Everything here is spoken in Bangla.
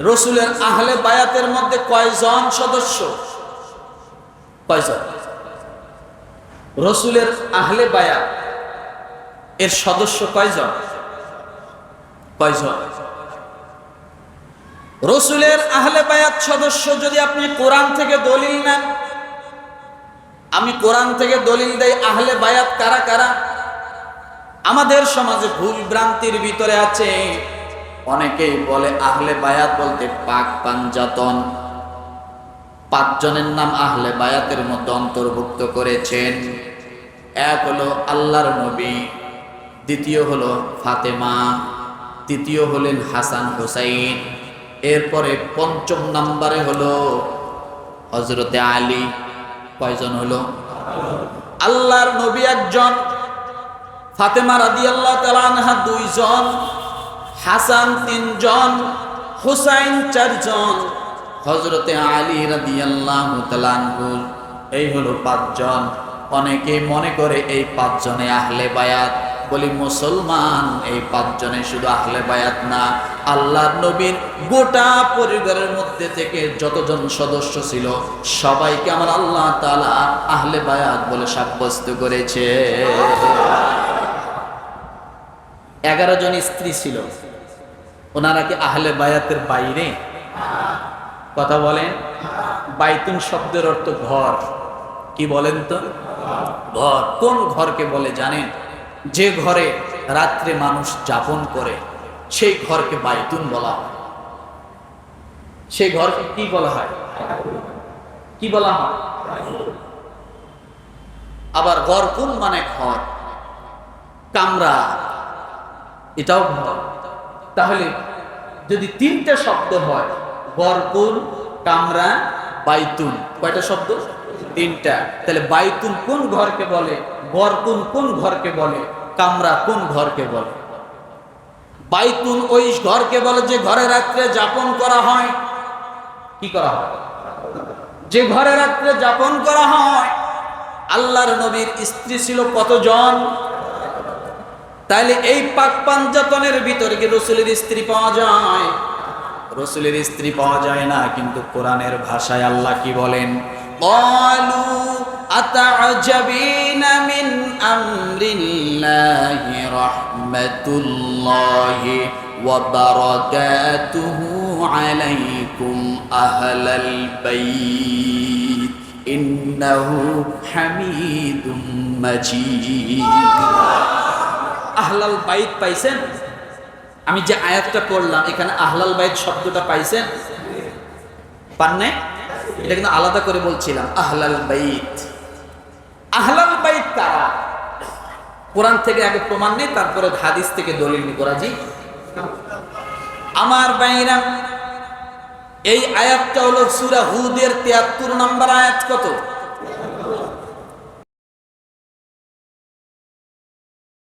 রসুলের আহলে বায়াতের মধ্যে কয়জন সদস্য? কয়জন? রসুলের আহলে বায়াত এর সদস্য কয়জন? কয়জন? রসুলের আহলে বায়াত সদস্য যদি আপনি কোরআন থেকে দলিল নেন, আমি কোরআন থেকে দলিল দেই আহলে বায়াত কারা কারা। আমাদের সমাজে ভুল ভ্রান্তির ভিতরে আছে, অনেকেই বলে আহলে বায়াত বলতে পাক পাঞ্জাতন। 5 জনের নাম আহলে বায়াতের মধ্যে অন্তর্ভুক্ত করেছেন। এক হলো আল্লাহর নবী, দ্বিতীয় হলো ফাতেমা, তৃতীয় হলেন হাসান হুসাইন, এরপরে 5ম নম্বরে হলো হযরতে আলী। কয়জন হলো? আল্লাহর নবী 1 জন, ফাতেমা রাদিয়াল্লাহু তাআলা আনহা 2 জন, হাসান 3 জন, হুসাইন 4 জন, হযরতে আলী রাদিয়াল্লাহু তাআলা আনহু এই হলো 5 জন। অনেকে মনে করে এই 5 জনে আহলে বায়াত। বলি মুসলমান, এই 5 জনে শুধু আহলে বায়াত না, আল্লাহর নবীর গোটা পরিবারের মধ্যে থেকে যতজন সদস্য ছিল সবাইকে আমার আল্লাহ তাআলা আহলে বায়াত বলে সাব্যস্ত করেছে। 11 জন স্ত্রী ছিল, ওনারা কি আহলে বায়াতের বাইরে? কথা বলেন। বাইতুন শব্দের অর্থ ঘর। কি বলেন তো? ঘর। কোন ঘরকে বলে জানেন? যে ঘরে রাত্রে মানুষ যাপন করে সেই ঘরকে বাইতুন বলা হয়। সেই ঘরকে কি বলা হয়? কি বলা হয়? আবার গরকুন মানে ঘর, কামরা, এটাও ঘর। তাহলে যদি 3টে শব্দ হয়, গরকুন, কামরা, বাইতুন, কয়টা শব্দ? 3টা। তাহলে বাইতুন কোন ঘরকে বলে, গরকুন কোন ঘরকে বলে, কামরা কোন ঘরকে বলে? বাইতুন ওই ঘরকে বলে যে ঘরে রাত্রে যাপন করা হয়। কি করা হয়? যে ঘরে রাত্রে যাপন করা হয়। আল্লাহর নবীর স্ত্রী ছিল কতজন? তাইলে এই পাক পাঞ্জাতনের ভিতরে কি রসুলের স্ত্রী পাওয়া যায়? রসুলের স্ত্রী পাওয়া যায় না, কিন্তু কোরআনের ভাষায় আল্লাহ কি বলেন? ক্বালু আতা'জাবিনা মিন আমরিল্লাহি রাহমাতুল্লাহি ওয়া বারাকাতুহু আলাইকুম আহলাল বাইত ইন্নাহু হামিদুম মাজিদ। আহলাল বাইত পাইছেন? আমি যে আয়াতটা পড়লাম এখানে আহলাল বাইত শব্দটা পাইছেন? পান নাই? এটা কিন্তু আলাদা করে বলছিলাম। আহলাল বাইত, আহলাল বাইত কারা? কোরআন থেকে আগে প্রমাণ নেই, তারপরে হাদিস থেকে দলিল নিব। রাজি? আমার ভাইরা, এই আয়াতটা হলো সূরা হুদের 73 নম্বর আয়াত। কত?